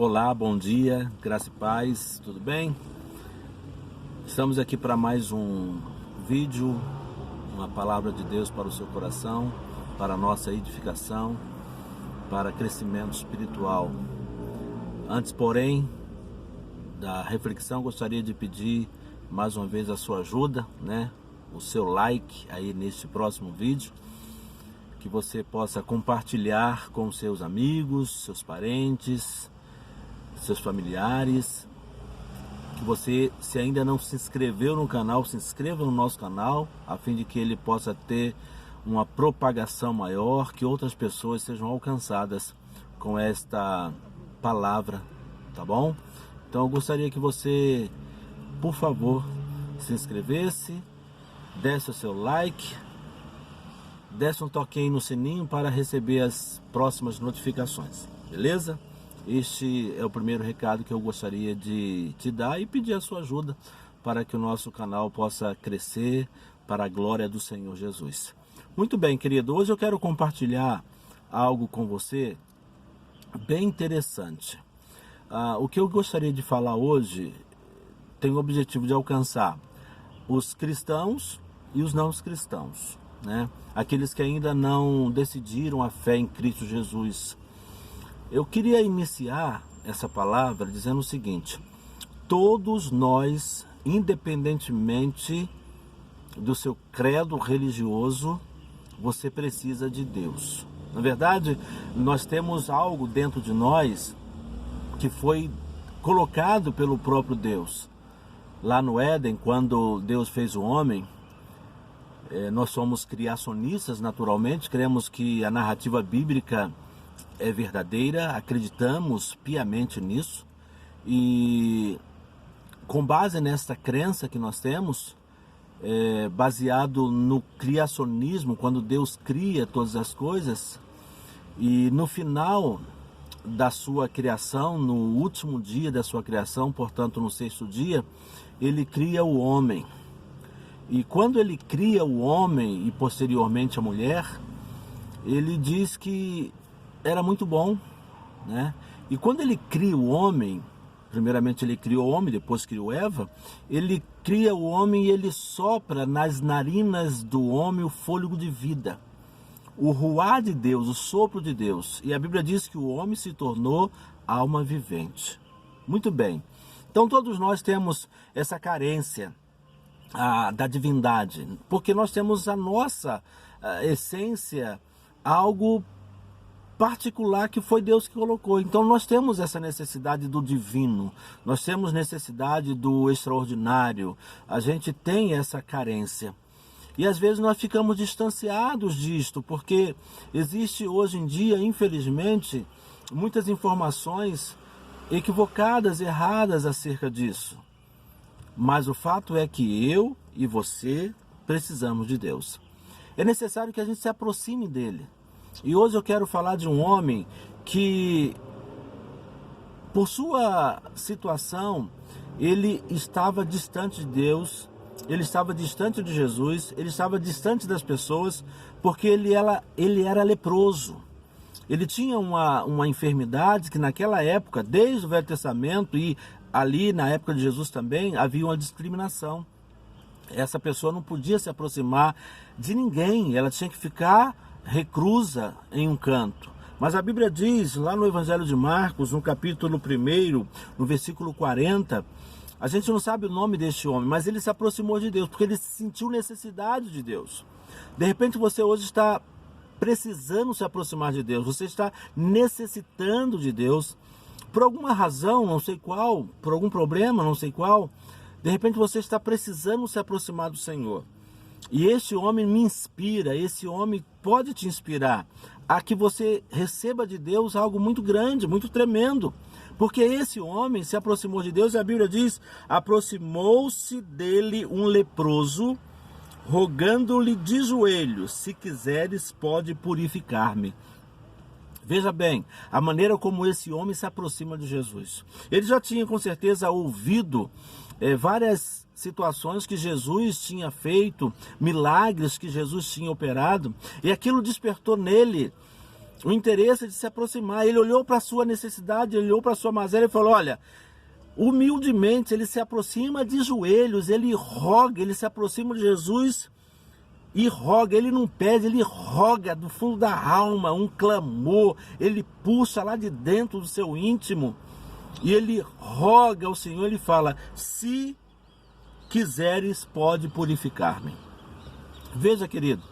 Olá, bom dia, graça e paz, tudo bem? Estamos aqui para mais um vídeo, uma palavra de Deus para o seu coração, para a nossa edificação, para crescimento espiritual. Antes, porém, da reflexão, gostaria de pedir mais uma vez a sua ajuda, o seu like aí neste próximo vídeo, que você possa compartilhar com seus amigos, seus parentes, seus familiares, que você, se ainda não se inscreveu no canal, se inscreva no nosso canal, a fim de que ele possa ter uma propagação maior, que outras pessoas sejam alcançadas com esta palavra, tá bom? Então eu gostaria que você, por favor, se inscrevesse, desse o seu like, desse um toquinho no sininho para receber as próximas notificações, beleza? Este é o primeiro recado que eu gostaria de te dar e pedir a sua ajuda para que o nosso canal possa crescer para a glória do Senhor Jesus. Muito bem, querido, hoje eu quero compartilhar algo com você bem interessante. O que eu gostaria de falar hoje tem o objetivo de alcançar os cristãos e os não cristãos, aqueles que ainda não decidiram a fé em Cristo Jesus. Eu queria iniciar essa palavra dizendo o seguinte: todos nós, independentemente do seu credo religioso, você precisa de Deus. Na verdade, nós temos algo dentro de nós que foi colocado pelo próprio Deus. Lá no Éden, quando Deus fez o homem, nós somos criacionistas naturalmente, cremos que a narrativa bíblica é verdadeira, acreditamos piamente nisso, e com base nessa crença que nós temos, baseado no criacionismo, quando Deus cria todas as coisas, e no final da sua criação, no último dia da sua criação, portanto no sexto dia, ele cria o homem. E quando ele cria o homem e posteriormente a mulher, ele diz que era muito bom, E quando ele cria o homem, primeiramente ele criou o homem, depois criou Eva, ele cria o homem e ele sopra nas narinas do homem o fôlego de vida, o ruá de Deus, o sopro de Deus. E a Bíblia diz que o homem se tornou alma vivente. Muito bem. Então todos nós temos essa carência da divindade, porque nós temos a nossa essência, algo particular que foi Deus que colocou. Então nós temos essa necessidade do divino, nós temos necessidade do extraordinário, a gente tem essa carência. E às vezes nós ficamos distanciados disto, porque existe hoje em dia, infelizmente, muitas informações equivocadas, erradas acerca disso. Mas o fato é que eu e você precisamos de Deus. É necessário que a gente se aproxime dele. E hoje eu quero falar de um homem que, por sua situação, ele estava distante de Deus, ele estava distante de Jesus, ele estava distante das pessoas, porque ele era leproso. Ele tinha uma enfermidade que naquela época, desde o Velho Testamento e ali na época de Jesus também, havia uma discriminação. Essa pessoa não podia se aproximar de ninguém, ela tinha que ficar reclusa em um canto. Mas a Bíblia diz, lá no Evangelho de Marcos, no capítulo 1, no versículo 40, a gente não sabe o nome deste homem, mas ele se aproximou de Deus, porque ele sentiu necessidade de Deus. De repente você hoje está precisando se aproximar de Deus, você está necessitando de Deus, por alguma razão, não sei qual, por algum problema, não sei qual, de repente você está precisando se aproximar do Senhor. E esse homem me inspira, esse homem pode te inspirar a que você receba de Deus algo muito grande, muito tremendo. Porque esse homem se aproximou de Deus e a Bíblia diz: aproximou-se dele um leproso, rogando-lhe de joelhos: se quiseres, pode purificar-me. Veja bem, a maneira como esse homem se aproxima de Jesus. Ele já tinha com certeza ouvido várias situações que Jesus tinha feito, milagres que Jesus tinha operado, e aquilo despertou nele o interesse de se aproximar. Ele olhou para a sua necessidade, ele olhou para a sua mazela e falou: olha, humildemente ele se aproxima de joelhos, ele roga, ele se aproxima de Jesus e roga. Ele não pede, ele roga do fundo da alma, um clamor, ele puxa lá de dentro do seu íntimo e ele roga ao Senhor. Ele fala: se quiseres, pode purificar-me. Veja, querido,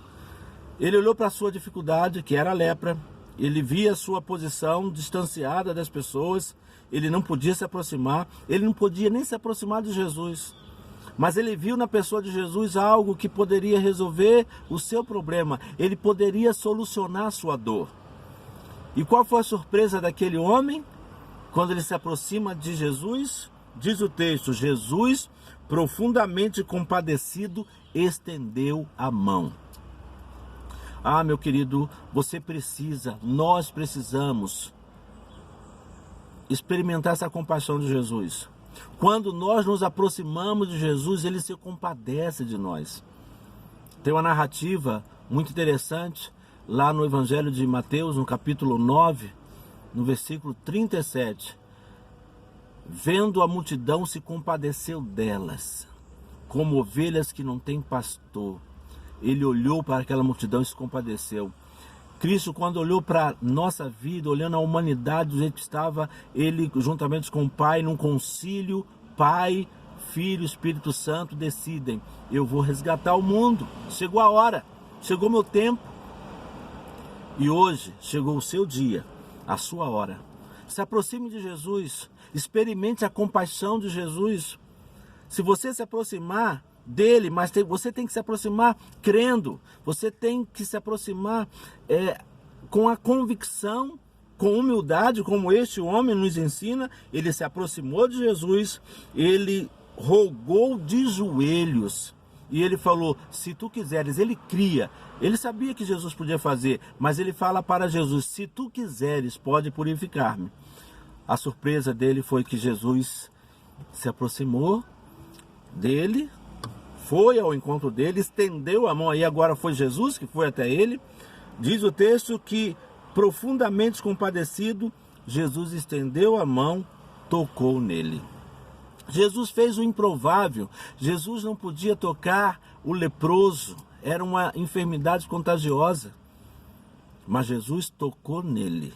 ele olhou para a sua dificuldade, que era a lepra. Ele via a sua posição distanciada das pessoas, ele não podia se aproximar, ele não podia nem se aproximar de Jesus. Mas ele viu na pessoa de Jesus algo que poderia resolver o seu problema, ele poderia solucionar a sua dor. E qual foi a surpresa daquele homem? Quando ele se aproxima de Jesus, diz o texto: Jesus, profundamente compadecido, estendeu a mão. Ah, meu querido, você precisa, nós precisamos experimentar essa compaixão de Jesus. Quando nós nos aproximamos de Jesus, ele se compadece de nós. Tem uma narrativa muito interessante lá no Evangelho de Mateus, no capítulo 9, no versículo 37. Vendo a multidão, se compadeceu delas, como ovelhas que não têm pastor. Ele olhou para aquela multidão e se compadeceu. Cristo, quando olhou para a nossa vida, olhando a humanidade do jeito que estava, ele, juntamente com o Pai, num concílio, Pai, Filho, Espírito Santo, decidem: eu vou resgatar o mundo. Chegou a hora, chegou meu tempo. E hoje chegou o seu dia, a sua hora. Se aproxime de Jesus, experimente a compaixão de Jesus. Se você se aproximar dele, mas você tem que se aproximar crendo, você tem que se aproximar com a convicção, com humildade, como este homem nos ensina. Ele se aproximou de Jesus, ele rogou de joelhos e ele falou: se tu quiseres. Ele cria, ele sabia que Jesus podia fazer, mas ele fala para Jesus: se tu quiseres, pode purificar-me. A surpresa dele foi que Jesus se aproximou dele, foi ao encontro dele, estendeu a mão. Aí agora foi Jesus que foi até ele. Diz o texto que, profundamente compadecido, Jesus estendeu a mão, tocou nele. Jesus fez o improvável. Jesus não podia tocar o leproso, era uma enfermidade contagiosa. Mas Jesus tocou nele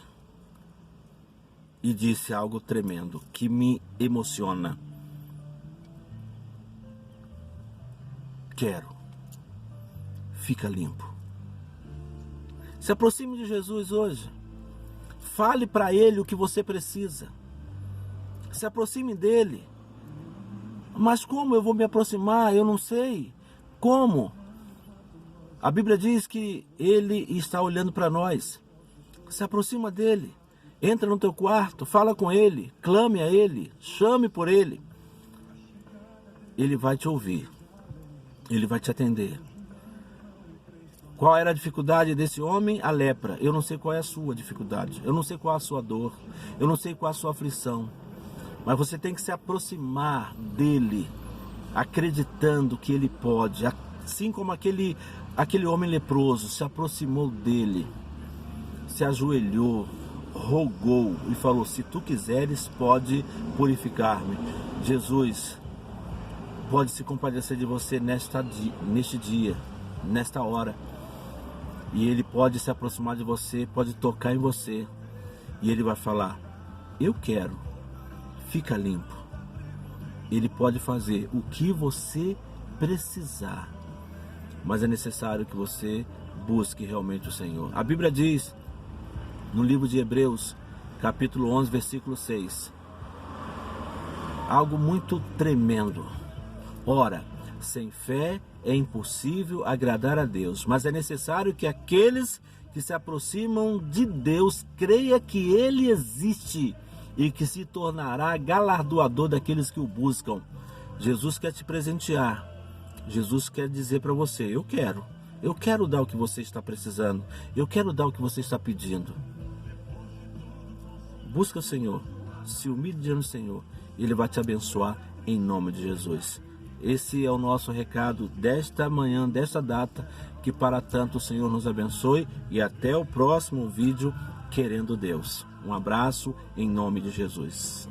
e disse algo tremendo que me emociona: quero, fica limpo. Se aproxime de Jesus hoje. Fale para ele o que você precisa. Se aproxime dele. Mas como eu vou me aproximar? Eu não sei. Como? A Bíblia diz que ele está olhando para nós. Se aproxima dele. Entra no teu quarto, fala com ele, clame a ele, chame por ele. Ele vai te ouvir. Ele vai te atender. Qual era a dificuldade desse homem? A lepra. Eu não sei qual é a sua dificuldade. Eu não sei qual é a sua dor. Eu não sei qual é a sua aflição. Mas você tem que se aproximar dele, acreditando que ele pode. Assim como aquele homem leproso se aproximou dele, se ajoelhou, rogou e falou: se tu quiseres, pode purificar-me. Jesus pode se compadecer de você neste dia, nesta hora. E ele pode se aproximar de você, pode tocar em você. E ele vai falar: eu quero, fica limpo. Ele pode fazer o que você precisar. Mas é necessário que você busque realmente o Senhor. A Bíblia diz, no livro de Hebreus, capítulo 11, versículo 6, algo muito tremendo. Ora, sem fé é impossível agradar a Deus, mas é necessário que aqueles que se aproximam de Deus creiam que Ele existe e que se tornará galardoador daqueles que o buscam. Jesus quer te presentear. Jesus quer dizer para você: eu quero dar o que você está precisando, eu quero dar o que você está pedindo. Busca o Senhor, se humilhe diante do Senhor, Ele vai te abençoar em nome de Jesus. Esse é o nosso recado desta manhã, desta data, que para tanto o Senhor nos abençoe e até o próximo vídeo, querendo Deus. Um abraço em nome de Jesus.